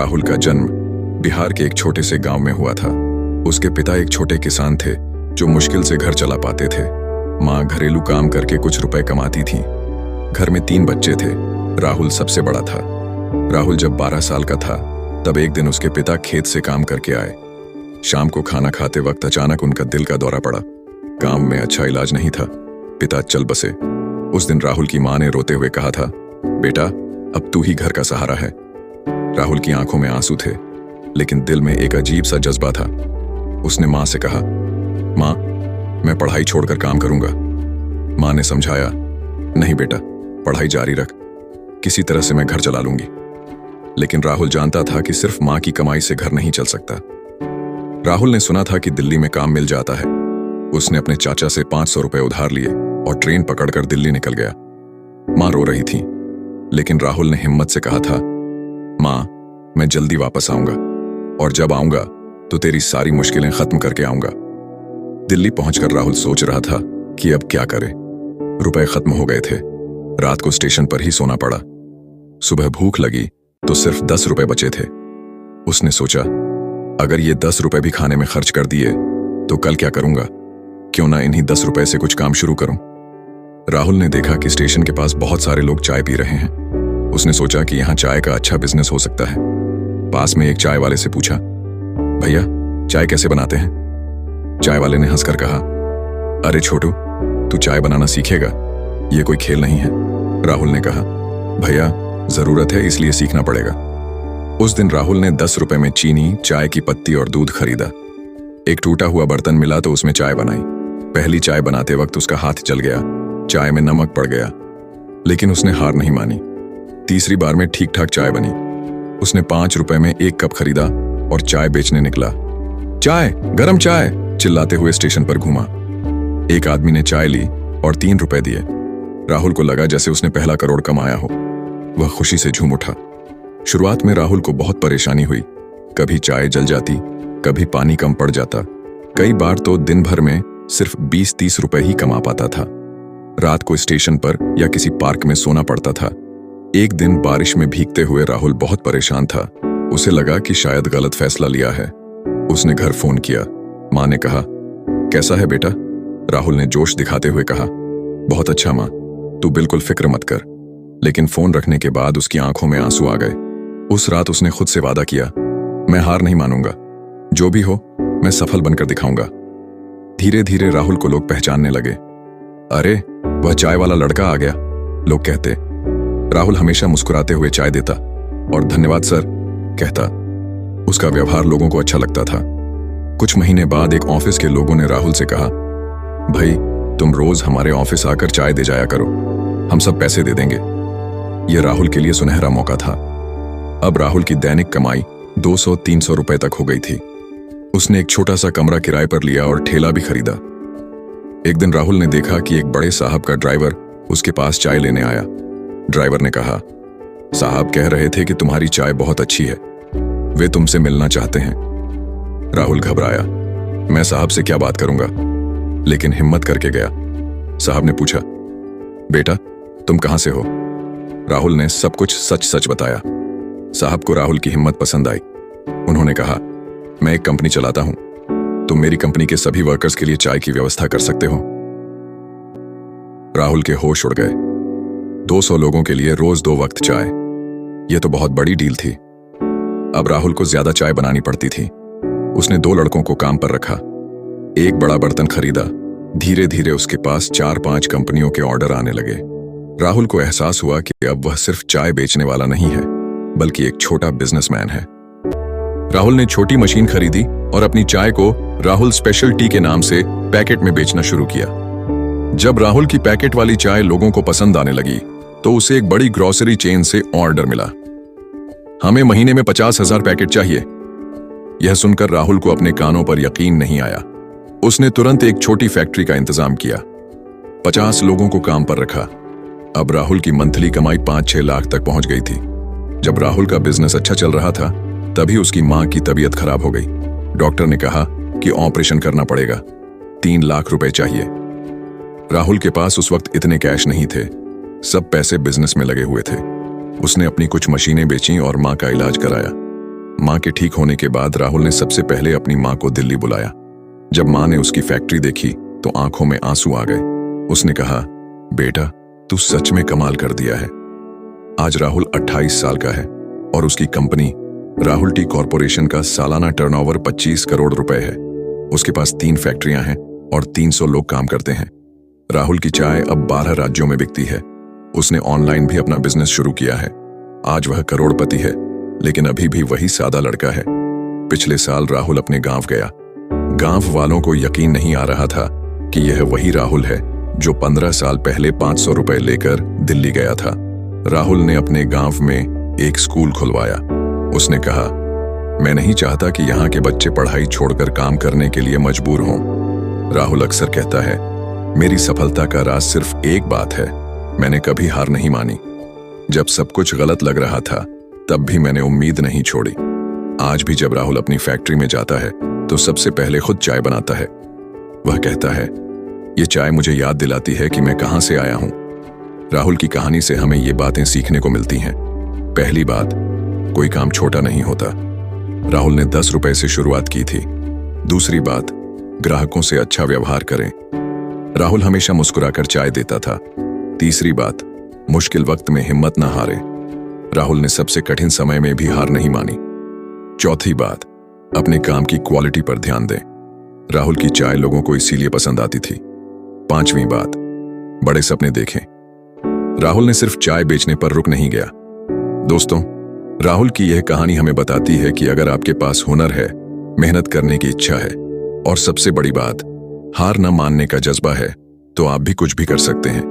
राहुल का जन्म बिहार के एक छोटे से गांव में हुआ था। उसके पिता एक छोटे किसान थे जो मुश्किल से घर चला पाते थे। माँ घरेलू काम करके कुछ रुपए कमाती थी। घर में 3 बच्चे थे। राहुल सबसे बड़ा था। राहुल जब 12 साल का था तब एक दिन उसके पिता खेत से काम करके आए। शाम को खाना खाते वक्त अचानक उनका दिल का दौरा पड़ा। गांव में अच्छा इलाज नहीं था। पिता चल बसे। उस दिन राहुल की माँ ने रोते हुए कहा था, बेटा अब तू ही घर का सहारा है। राहुल की आंखों में आंसू थे, लेकिन दिल में एक अजीब सा जज्बा था। उसने माँ से कहा, माँ मैं पढ़ाई छोड़कर काम करूंगा। माँ ने समझाया, नहीं बेटा पढ़ाई जारी रख, किसी तरह से मैं घर चला लूंगी। लेकिन राहुल जानता था कि सिर्फ माँ की कमाई से घर नहीं चल सकता। राहुल ने सुना था कि दिल्ली में काम मिल जाता है। उसने अपने चाचा से 500 रुपए उधार लिए और ट्रेन पकड़कर दिल्ली निकल गया। माँ रो रही थी, लेकिन राहुल ने हिम्मत से कहा था, माँ मैं जल्दी वापस आऊंगा और जब आऊंगा तो तेरी सारी मुश्किलें खत्म करके आऊंगा। दिल्ली पहुंचकर राहुल सोच रहा था कि अब क्या करे। रुपए खत्म हो गए थे। रात को स्टेशन पर ही सोना पड़ा। सुबह भूख लगी तो सिर्फ 10 रुपए बचे थे। उसने सोचा, अगर ये 10 रुपए भी खाने में खर्च कर दिए तो कल क्या करूंगा? क्यों ना इन्हीं 10 रुपए से कुछ काम शुरू करूं। राहुल ने देखा कि स्टेशन के पास बहुत सारे लोग चाय पी रहे हैं। उसने सोचा कि यहाँ चाय का अच्छा बिजनेस हो सकता है। पास में एक चाय वाले से पूछा, भैया चाय कैसे बनाते हैं? चाय वाले ने हंसकर कहा, अरे छोटू तू चाय बनाना सीखेगा, ये कोई खेल नहीं है। राहुल ने कहा, भैया जरूरत है इसलिए सीखना पड़ेगा। उस दिन राहुल ने 10 रुपए में चीनी, चाय की पत्ती और दूध खरीदा। एक टूटा हुआ बर्तन मिला तो उसमें चाय बनाई। पहली चाय बनाते वक्त उसका हाथ जल गया, चाय में नमक पड़ गया, लेकिन उसने हार नहीं मानी। तीसरी बार में ठीक ठाक चाय बनी। उसने 5 रुपए में 1 कप खरीदा और चाय बेचने निकला। चाय, गरम चाय चिल्लाते हुए स्टेशन पर घूमा। एक आदमी ने चाय ली और 3 रुपए दिए। राहुल को लगा जैसे उसने पहला करोड़ कमाया हो। वह खुशी से झूम उठा। शुरुआत में राहुल को बहुत परेशानी हुई। कभी चाय जल जाती, कभी पानी कम पड़ जाता। कई बार तो दिन भर में सिर्फ 20-30 रुपए ही कमा पाता था। रात को स्टेशन पर या किसी पार्क में सोना पड़ता था। एक दिन बारिश में भीगते हुए राहुल बहुत परेशान था। उसे लगा कि शायद गलत फैसला लिया है। उसने घर फोन किया। माँ ने कहा, कैसा है बेटा? राहुल ने जोश दिखाते हुए कहा, बहुत अच्छा माँ, तू बिल्कुल फिक्र मत कर। लेकिन फोन रखने के बाद उसकी आंखों में आंसू आ गए। उस रात उसने खुद से वादा किया, मैं हार नहीं मानूंगा, जो भी हो मैं सफल बनकर दिखाऊंगा। धीरे धीरे राहुल को लोग पहचानने लगे। अरे वह चाय वाला लड़का आ गया, लोग कहते। राहुल हमेशा मुस्कुराते हुए चाय देता और धन्यवाद सर कहता। उसका व्यवहार लोगों को अच्छा लगता था। कुछ महीने बाद एक ऑफिस के लोगों ने राहुल से कहा, भाई तुम रोज हमारे ऑफिस आकर चाय दे जाया करो, हम सब पैसे दे देंगे। यह राहुल के लिए सुनहरा मौका था। अब राहुल की दैनिक कमाई 200-300 रुपए तक हो गई थी। उसने एक छोटा सा कमरा किराए पर लिया और ठेला भी खरीदा। एक दिन राहुल ने देखा कि एक बड़े साहब का ड्राइवर उसके पास चाय लेने आया। ड्राइवर ने कहा, साहब कह रहे थे कि तुम्हारी चाय बहुत अच्छी है, वे तुमसे मिलना चाहते हैं। राहुल घबराया, मैं साहब से क्या बात करूंगा, लेकिन हिम्मत करके गया। साहब ने पूछा, बेटा तुम कहां से हो? राहुल ने सब कुछ सच सच बताया। साहब को राहुल की हिम्मत पसंद आई। उन्होंने कहा, मैं एक कंपनी चलाता हूं, तुम मेरी कंपनी के सभी वर्कर्स के लिए चाय की व्यवस्था कर सकते हो। राहुल के होश उड़ गए। 200 लोगों के लिए रोज 2 वक्त चाय, यह तो बहुत बड़ी डील थी। अब राहुल को ज्यादा चाय बनानी पड़ती थी। उसने 2 लड़कों को काम पर रखा। एक बड़ा बर्तन खरीदा। धीरे धीरे उसके पास 4-5 कंपनियों के ऑर्डर आने लगे। राहुल को एहसास हुआ कि अब वह सिर्फ चाय बेचने वाला नहीं है, बल्कि एक छोटा बिजनेसमैन है। राहुल ने छोटी मशीन खरीदी और अपनी चाय को राहुल स्पेशल टी के नाम से पैकेट में बेचना शुरू किया। जब राहुल की पैकेट वाली चाय लोगों को पसंद आने लगी तो उसे एक बड़ी ग्रोसरी चेन से ऑर्डर मिला, हमें महीने में 50,000 पैकेट चाहिए। यह सुनकर राहुल को अपने कानों पर यकीन नहीं आया। उसने तुरंत एक छोटी फैक्ट्री का इंतजाम किया। 50 लोगों को काम पर रखा। अब राहुल की मंथली कमाई 5-6 लाख तक पहुंच गई थी। जब राहुल का बिजनेस अच्छा चल रहा था तभी उसकी मां की तबीयत खराब हो गई। डॉक्टर ने कहा कि ऑपरेशन करना पड़ेगा, 3 लाख रुपए चाहिए। राहुल के पास उस वक्त इतने कैश नहीं थे। सब पैसे बिजनेस में लगे हुए थे। उसने अपनी कुछ मशीनें बेचीं और मां का इलाज कराया। माँ के ठीक होने के बाद राहुल ने सबसे पहले अपनी माँ को दिल्ली बुलाया। जब माँ ने उसकी फैक्ट्री देखी तो आंखों में आंसू आ गए। उसने कहा, बेटा तू सच में कमाल कर दिया है। आज राहुल 28 साल का है और उसकी कंपनी राहुल टी कॉरपोरेशन का सालाना टर्नओवर 25 करोड़ रुपए है। उसके पास 3 फैक्ट्रियां हैं और 300 लोग काम करते हैं। राहुल की चाय अब 12 राज्यों में बिकती है। उसने ऑनलाइन भी अपना बिजनेस शुरू किया है। आज वह करोड़पति है, लेकिन अभी भी वही सादा लड़का है। पिछले साल राहुल अपने गांव गया। गांव वालों को यकीन नहीं आ रहा था कि यह वही राहुल है जो 15 साल पहले 500 रुपए लेकर दिल्ली गया था। राहुल ने अपने गांव में एक स्कूल खुलवाया। उसने कहा, मैं नहीं चाहता कि यहाँ के बच्चे पढ़ाई छोड़कर काम करने के लिए मजबूर हों। राहुल अक्सर कहता है, मेरी सफलता का राज सिर्फ एक बात है, मैंने कभी हार नहीं मानी। जब सब कुछ गलत लग रहा था तब भी मैंने उम्मीद नहीं छोड़ी। आज भी जब राहुल अपनी फैक्ट्री में जाता है तो सबसे पहले खुद चाय बनाता है। वह कहता है, ये चाय मुझे याद दिलाती है कि मैं कहां से आया हूं। राहुल की कहानी से हमें ये बातें सीखने को मिलती हैं। पहली बात, कोई काम छोटा नहीं होता। राहुल ने 10 रुपए से शुरुआत की थी। दूसरी बात, ग्राहकों से अच्छा व्यवहार करें। राहुल हमेशा मुस्कुराकर चाय देता था। तीसरी बात, मुश्किल वक्त में हिम्मत न हारे। राहुल ने सबसे कठिन समय में भी हार नहीं मानी। चौथी बात, अपने काम की क्वालिटी पर ध्यान दें। राहुल की चाय लोगों को इसीलिए पसंद आती थी। पांचवी बात, बड़े सपने देखें। राहुल ने सिर्फ चाय बेचने पर रुक नहीं गया। दोस्तों, राहुल की यह कहानी हमें बताती है कि अगर आपके पास हुनर है, मेहनत करने की इच्छा है और सबसे बड़ी बात, हार न मानने का जज्बा है, तो आप भी कुछ भी कर सकते हैं।